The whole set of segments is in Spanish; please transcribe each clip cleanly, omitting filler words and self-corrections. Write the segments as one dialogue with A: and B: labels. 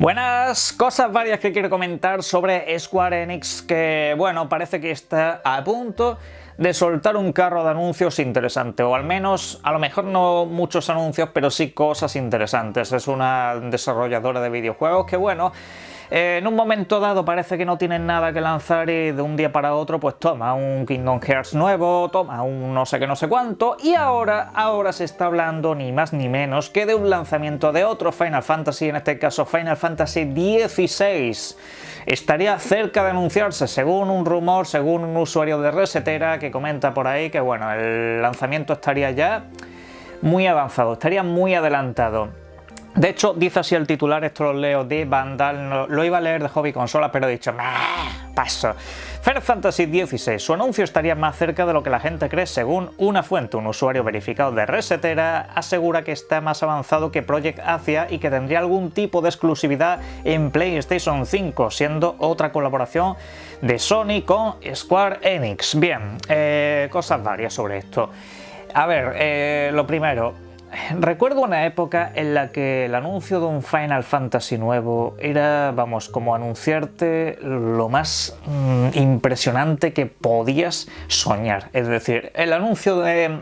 A: Buenas, cosas varias que quiero comentar sobre Square Enix, que bueno, parece que está a punto de soltar un carro de anuncios interesante, o al menos, a lo mejor no muchos anuncios, pero sí cosas interesantes. Es una desarrolladora de videojuegos que bueno, en un momento dado parece que no tienen nada que lanzar y de un día para otro pues toma un Kingdom Hearts nuevo, toma un no sé qué no sé cuánto, y ahora se está hablando ni más ni menos que de un lanzamiento de otro Final Fantasy, en este caso Final Fantasy XVI. Estaría cerca de anunciarse, según un rumor, según un usuario de Resetera que comenta por ahí que bueno, el lanzamiento estaría ya muy avanzado, estaría muy adelantado. De hecho, dice así el titular, esto lo leo de Vandal, lo iba a leer de Hobby Consolas, pero he dicho, paso. Final Fantasy XVI, su anuncio estaría más cerca de lo que la gente cree, según una fuente. Un usuario verificado de Resetera asegura que está más avanzado que Project Athia y que tendría algún tipo de exclusividad en PlayStation 5, siendo otra colaboración de Sony con Square Enix. Bien, cosas varias sobre esto. A ver, lo primero. Recuerdo una época en la que el anuncio de un Final Fantasy nuevo era, vamos, como anunciarte lo más impresionante que podías soñar. Es decir, el anuncio de...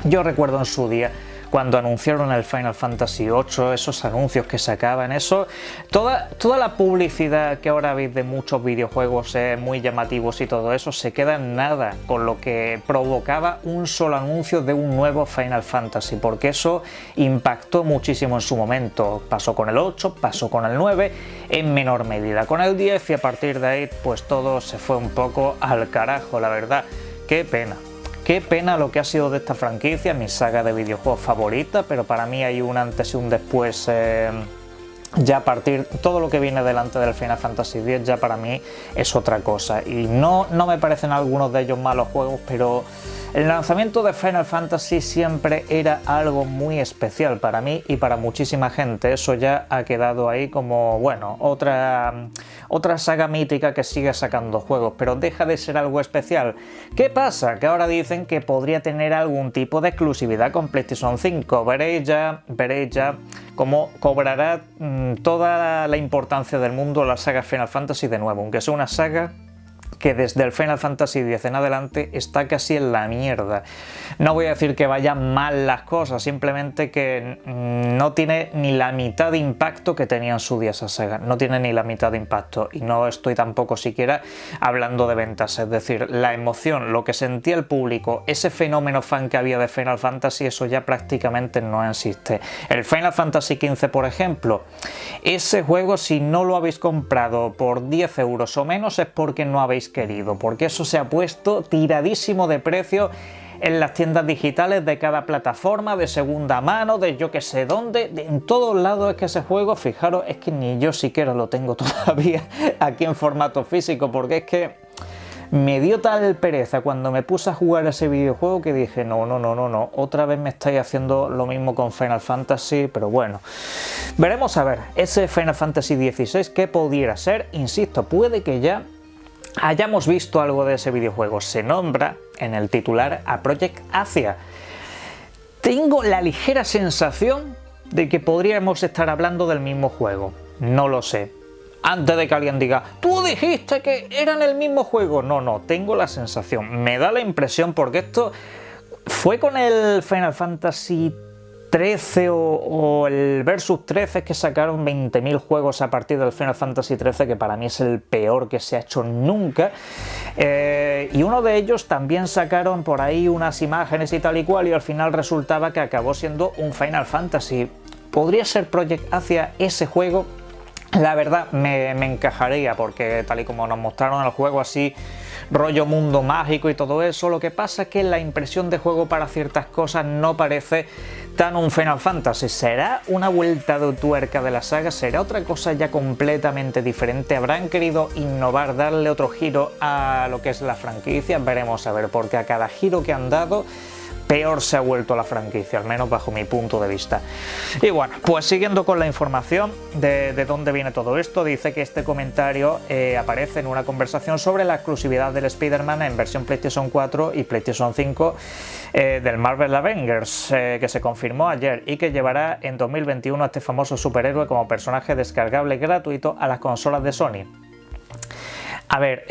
A: Yo recuerdo en su día, cuando anunciaron el Final Fantasy VIII, esos anuncios que sacaban, eso, toda la publicidad que ahora veis de muchos videojuegos muy llamativos y todo eso, se queda en nada con lo que provocaba un solo anuncio de un nuevo Final Fantasy, porque eso impactó muchísimo en su momento. Pasó con el 8, pasó con el 9, en menor medida con el 10, y a partir de ahí pues todo se fue un poco al carajo, la verdad. Qué pena. Qué pena lo que ha sido de esta franquicia, mi saga de videojuegos favorita, pero para mí hay un antes y un después. Ya a partir, todo lo que viene delante del Final Fantasy X ya para mí es otra cosa. Y no me parecen algunos de ellos malos juegos, pero el lanzamiento de Final Fantasy siempre era algo muy especial para mí y para muchísima gente. Eso ya ha quedado ahí como, bueno, otra saga mítica que sigue sacando juegos, pero deja de ser algo especial. ¿Qué pasa? Que ahora dicen que podría tener algún tipo de exclusividad con PlayStation 5. Veréis ya cómo cobrará toda la importancia del mundo la saga Final Fantasy de nuevo, aunque sea una saga que desde el Final Fantasy X en adelante está casi en la mierda. No voy a decir que vayan mal las cosas, simplemente que no tiene ni la mitad de impacto que tenía en su día esa saga. No tiene ni la mitad de impacto, y no estoy tampoco siquiera hablando de ventas. Es decir, la emoción, lo que sentía el público, ese fenómeno fan que había de Final Fantasy, eso ya prácticamente no existe. El Final Fantasy XV, por ejemplo, ese juego, si no lo habéis comprado por 10 euros o menos, es porque no habéis querido, porque eso se ha puesto tiradísimo de precio en las tiendas digitales de cada plataforma, de segunda mano, de yo que sé dónde, en todos lados. Es que ese juego, fijaros, es que ni yo siquiera lo tengo todavía aquí en formato físico, porque es que me dio tal pereza cuando me puse a jugar ese videojuego que dije, no, otra vez me estáis haciendo lo mismo con Final Fantasy, pero bueno. Veremos a ver, ese Final Fantasy XVI, ¿qué pudiera ser? Insisto, puede que ya hayamos visto algo de ese videojuego. Se nombra en el titular a Project Athia. Tengo la ligera sensación de que podríamos estar hablando del mismo juego. No lo sé. Antes de que alguien diga, tú dijiste que eran el mismo juego. No, tengo la sensación. Me da la impresión, porque esto fue con el Final Fantasy 13 o el Versus 13, que sacaron 20.000 juegos a partir del Final Fantasy 13, que para mí es el peor que se ha hecho nunca, y uno de ellos también sacaron por ahí unas imágenes y tal y cual, y al final resultaba que acabó siendo un Final Fantasy. ¿Podría ser Project Athia ese juego? La verdad me encajaría, porque tal y como nos mostraron el juego así, rollo mundo mágico y todo eso, lo que pasa es que la impresión de juego para ciertas cosas no parece tan un Final Fantasy. ¿Será una vuelta de tuerca de la saga? ¿Será otra cosa ya completamente diferente? ¿Habrán querido innovar, darle otro giro a lo que es la franquicia? Veremos a ver, porque a cada giro que han dado peor se ha vuelto la franquicia, al menos bajo mi punto de vista. Y bueno, pues siguiendo con la información de dónde viene todo esto, dice que este comentario aparece en una conversación sobre la exclusividad del Spider-Man en versión PlayStation 4 y PlayStation 5 del Marvel Avengers, que se confirmó ayer y que llevará en 2021 a este famoso superhéroe como personaje descargable gratuito a las consolas de Sony. A ver,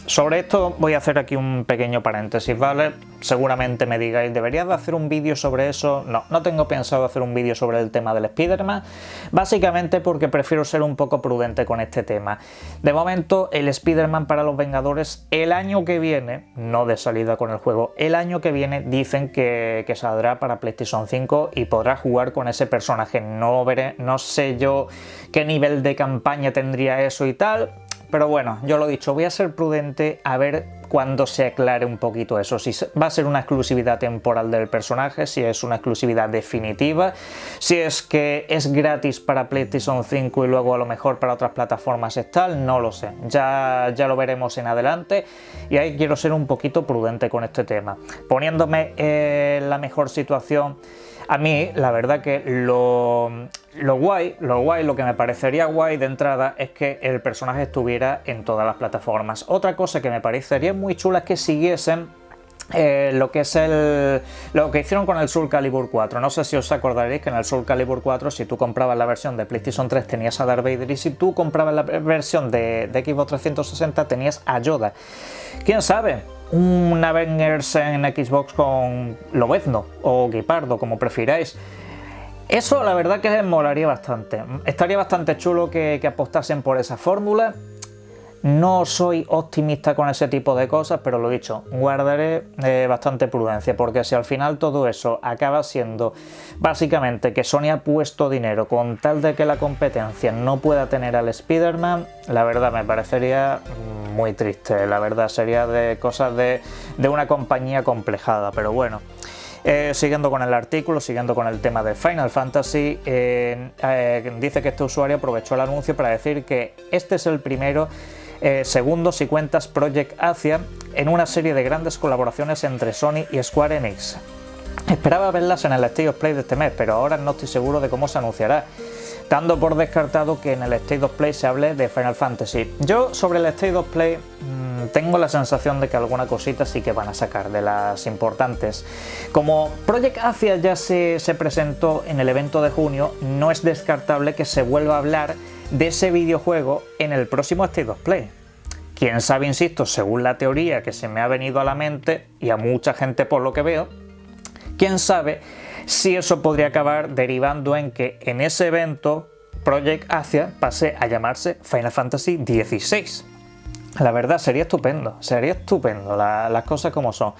A: sobre esto voy a hacer aquí un pequeño paréntesis, ¿vale? Seguramente me digáis, ¿deberías de hacer un vídeo sobre eso? No, no tengo pensado hacer un vídeo sobre el tema del Spider-Man, básicamente porque prefiero ser un poco prudente con este tema. De momento, el Spider-Man para los Vengadores el año que viene, no de salida con el juego, el año que viene dicen que saldrá para PlayStation 5 y podrás jugar con ese personaje. No sé yo qué nivel de campaña tendría eso y tal. Pero bueno, yo lo he dicho, voy a ser prudente a ver cuando se aclare un poquito eso, si va a ser una exclusividad temporal del personaje, si es una exclusividad definitiva, si es que es gratis para PlayStation 5 y luego a lo mejor para otras plataformas es tal, no lo sé, ya lo veremos en adelante y ahí quiero ser un poquito prudente con este tema, poniéndome en la mejor situación. A mí, la verdad que lo que me parecería guay de entrada es que el personaje estuviera en todas las plataformas. Otra cosa que me parecería muy chula es que siguiesen lo que hicieron con el Soul Calibur 4. No sé si os acordaréis que en el Soul Calibur 4, si tú comprabas la versión de PlayStation 3 tenías a Darth Vader y si tú comprabas la versión de Xbox 360 tenías a Yoda. ¿Quién sabe? Un Avengers en Xbox con Lobezno o Guepardo, como prefiráis. Eso la verdad que molaría bastante. Estaría bastante chulo que apostasen por esa fórmula. No soy optimista con ese tipo de cosas, pero lo dicho, guardaré bastante prudencia, porque si al final todo eso acaba siendo básicamente que Sony ha puesto dinero con tal de que la competencia no pueda tener al Spider-Man, la verdad me parecería muy triste, la verdad sería de cosas de una compañía complejada, pero bueno. Siguiendo con el artículo, siguiendo con el tema de Final Fantasy, dice que este usuario aprovechó el anuncio para decir que este es el primero segundo si cuentas Project Athia en una serie de grandes colaboraciones entre Sony y Square Enix. Esperaba verlas en el State of Play de este mes, pero ahora no estoy seguro de cómo se anunciará, dando por descartado que en el State of Play se hable de Final Fantasy. Yo sobre el State of Play tengo la sensación de que alguna cosita sí que van a sacar de las importantes. Como Project Athia ya se presentó en el evento de junio, no es descartable que se vuelva a hablar de ese videojuego en el próximo State of Play. Quién sabe, insisto, según la teoría que se me ha venido a la mente y a mucha gente por lo que veo, quién sabe si eso podría acabar derivando en que en ese evento Project Athia pase a llamarse Final Fantasy XVI. La verdad sería estupendo las cosas como son.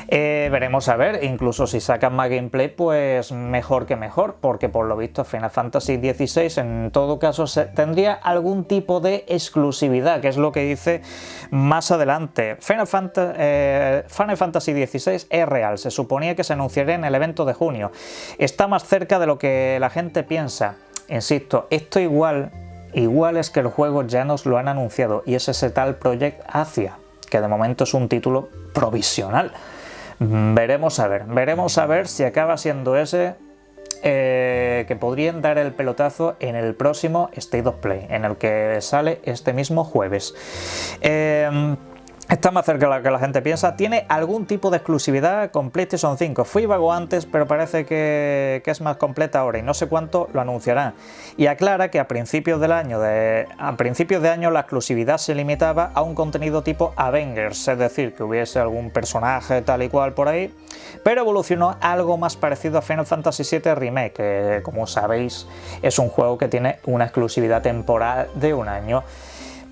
A: Veremos a ver, incluso si sacan más gameplay, pues mejor que mejor, porque por lo visto Final Fantasy XVI en todo caso tendría algún tipo de exclusividad, que es lo que dice más adelante. Final Fantasy XVI es real, se suponía que se anunciaría en el evento de junio. Está más cerca de lo que la gente piensa. Insisto, esto igual es que el juego ya nos lo han anunciado, y es ese tal Project Athia, que de momento es un título provisional. Veremos a ver si acaba siendo ese que podrían dar el pelotazo en el próximo State of Play, en el que sale este mismo jueves. Está más cerca de lo que la gente piensa. Tiene algún tipo de exclusividad con PlayStation 5. Fui vago antes, pero parece que es más completa ahora y no sé cuánto lo anunciarán. Y aclara que a principios de año la exclusividad se limitaba a un contenido tipo Avengers, es decir, que hubiese algún personaje tal y cual por ahí, pero evolucionó a algo más parecido a Final Fantasy VII Remake, que como sabéis es un juego que tiene una exclusividad temporal de un año.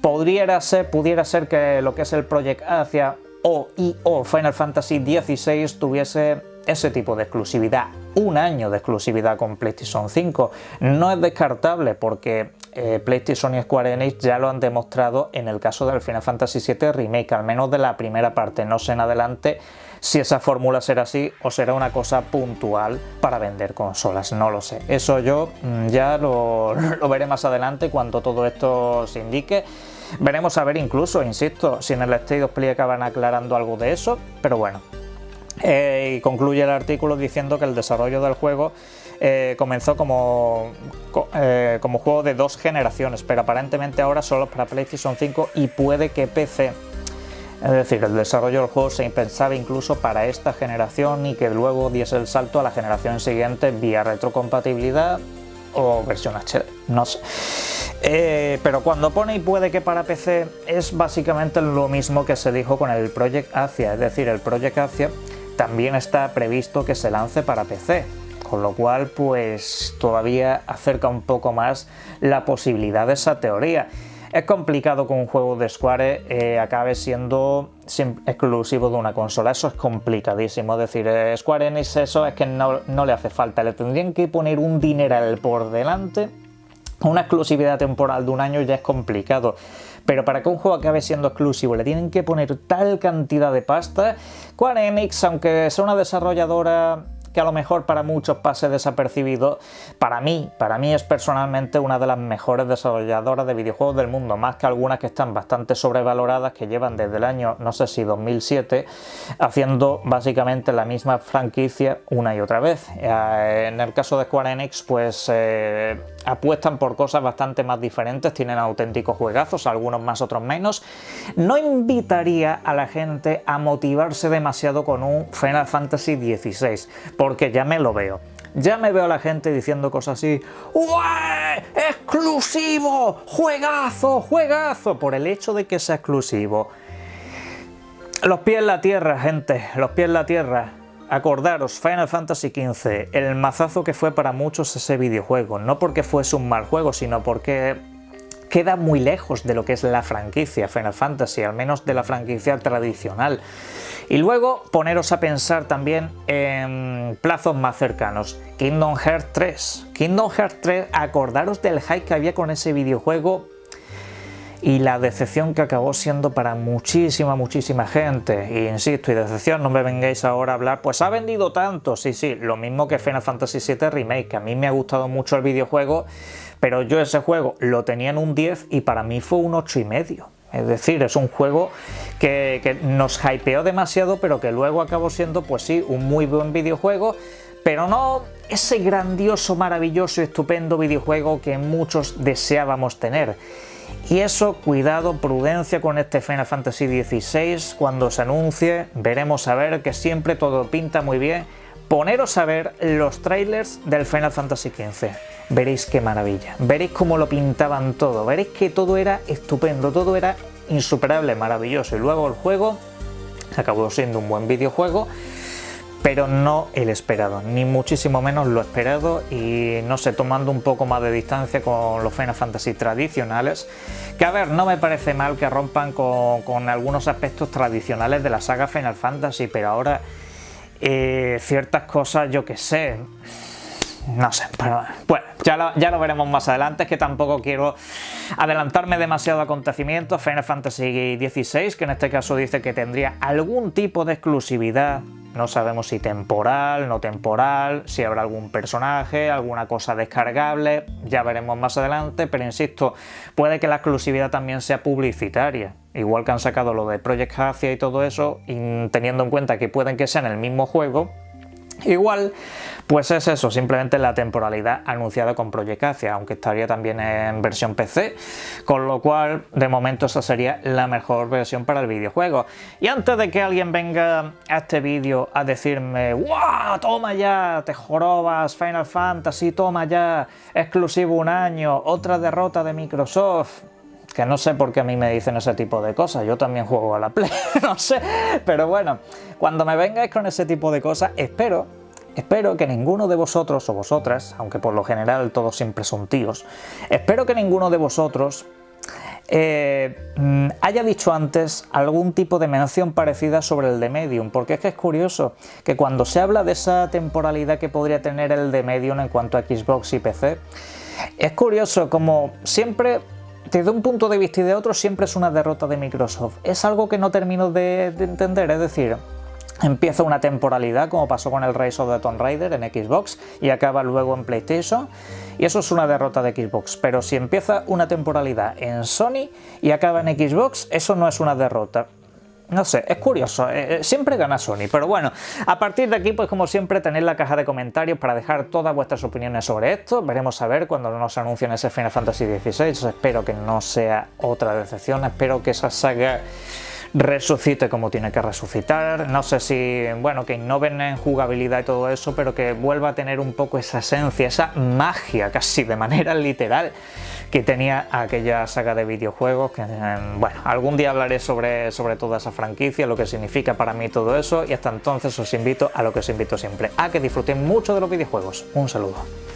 A: Pudiera ser que lo que es el Project Athia o Final Fantasy XVI tuviese ese tipo de exclusividad, un año de exclusividad con PlayStation 5. No es descartable porque PlayStation y Square Enix ya lo han demostrado en el caso del Final Fantasy VII Remake, al menos de la primera parte. No sé en adelante si esa fórmula será así o será una cosa puntual para vender consolas, no lo sé. Eso yo ya lo veré más adelante cuando todo esto se indique. Veremos a ver incluso, insisto, si en el State of Play acaban aclarando algo de eso, pero bueno. Y concluye el artículo diciendo que el desarrollo del juego comenzó como juego de 2 generaciones, pero aparentemente ahora solo para PlayStation 5 y puede que PC. Es decir, el desarrollo del juego se pensaba incluso para esta generación y que luego diese el salto a la generación siguiente vía retrocompatibilidad o versión HD, no sé. Pero cuando pone y puede que para PC es básicamente lo mismo que se dijo con el Project Asia, es decir, el Project Asia también está previsto que se lance para PC, con lo cual pues todavía acerca un poco más la posibilidad de esa teoría. Es complicado que un juego de Square acabe siendo exclusivo de una consola, eso es complicadísimo, es decir, Square Enix eso es que no le hace falta, le tendrían que poner un dineral por delante. Una exclusividad temporal de un año ya es complicado, pero para que un juego acabe siendo exclusivo le tienen que poner tal cantidad de pasta. Square Enix, aunque sea una desarrolladora que a lo mejor para muchos pase desapercibido, para mí es personalmente una de las mejores desarrolladoras de videojuegos del mundo, más que algunas que están bastante sobrevaloradas, que llevan desde el año, no sé si 2007, haciendo básicamente la misma franquicia una y otra vez. En el caso de Square Enix, pues apuestan por cosas bastante más diferentes, tienen auténticos juegazos, algunos más, otros menos. No invitaría a la gente a motivarse demasiado con un Final Fantasy XVI, porque ya me lo veo. Ya me veo a la gente diciendo cosas así, ¡ué! ¡Exclusivo! ¡Juegazo! ¡Juegazo! Por el hecho de que sea exclusivo. Los pies en la tierra, gente, los pies en la tierra. Acordaros, Final Fantasy XV, el mazazo que fue para muchos ese videojuego, no porque fuese un mal juego, sino porque queda muy lejos de lo que es la franquicia Final Fantasy, al menos de la franquicia tradicional. Y luego poneros a pensar también en plazos más cercanos. Kingdom Hearts 3. Kingdom Hearts 3, acordaros del hype que había con ese videojuego y la decepción que acabó siendo para muchísima gente. Y insisto, y decepción, no me vengáis ahora a hablar, pues ha vendido tanto. Sí, lo mismo que Final Fantasy VII Remake, que a mí me ha gustado mucho el videojuego, pero yo ese juego lo tenía en un 10 y para mí fue un 8,5. Es decir, es un juego que nos hypeó demasiado, pero que luego acabó siendo, pues sí, un muy buen videojuego, pero no ese grandioso, maravilloso y estupendo videojuego que muchos deseábamos tener. Y eso, cuidado, prudencia con este Final Fantasy XVI, cuando se anuncie, veremos a ver que siempre todo pinta muy bien. Poneros a ver los trailers del Final Fantasy XV, veréis qué maravilla, veréis cómo lo pintaban todo, veréis que todo era estupendo, todo era insuperable, maravilloso, y luego el juego acabó siendo un buen videojuego, pero no el esperado, ni muchísimo menos lo esperado, y no sé, tomando un poco más de distancia con los Final Fantasy tradicionales, que a ver, no me parece mal que rompan con algunos aspectos tradicionales de la saga Final Fantasy, pero ahora ciertas cosas, yo que sé, no sé, pero bueno, ya lo veremos más adelante, es que tampoco quiero adelantarme demasiado a acontecimientos. Final Fantasy XVI, que en este caso dice que tendría algún tipo de exclusividad, no sabemos si temporal, no temporal, si habrá algún personaje, alguna cosa descargable, ya veremos más adelante, pero insisto, puede que la exclusividad también sea publicitaria, igual que han sacado lo de Project Asia y todo eso, y teniendo en cuenta que pueden que sean el mismo juego. Igual, pues es eso, simplemente la temporalidad anunciada con Project Asia, aunque estaría también en versión PC, con lo cual, de momento, esa sería la mejor versión para el videojuego. Y antes de que alguien venga a este vídeo a decirme ¡guau! ¡Toma ya! ¡Te jorobas! Final Fantasy, toma ya, exclusivo un año, otra derrota de Microsoft. Que no sé por qué a mí me dicen ese tipo de cosas, yo también juego a la Play, no sé, pero bueno, cuando me vengáis con ese tipo de cosas, espero que ninguno de vosotros o vosotras, aunque por lo general todos siempre son tíos, espero que ninguno de vosotros haya dicho antes algún tipo de mención parecida sobre el The Medium, porque es que es curioso que cuando se habla de esa temporalidad que podría tener el The Medium en cuanto a Xbox y PC, es curioso como siempre, desde un punto de vista y de otro, siempre es una derrota de Microsoft. Es algo que no termino de entender, es decir, empieza una temporalidad como pasó con el Rise of the Tomb Raider en Xbox y acaba luego en PlayStation, y eso es una derrota de Xbox, pero si empieza una temporalidad en Sony y acaba en Xbox, eso no es una derrota. No sé, es curioso, siempre gana Sony, pero bueno, a partir de aquí, pues como siempre, tenéis la caja de comentarios para dejar todas vuestras opiniones sobre esto. Veremos a ver cuando nos anuncien ese Final Fantasy XVI. Espero que no sea otra decepción, espero que esa saga resucite como tiene que resucitar. No sé si, bueno, que innoven en jugabilidad y todo eso, pero que vuelva a tener un poco esa esencia, esa magia, casi de manera literal, que tenía aquella saga de videojuegos. Que, bueno, algún día hablaré sobre toda esa franquicia, lo que significa para mí todo eso, y hasta entonces os invito a lo que os invito siempre, a que disfrutéis mucho de los videojuegos. Un saludo.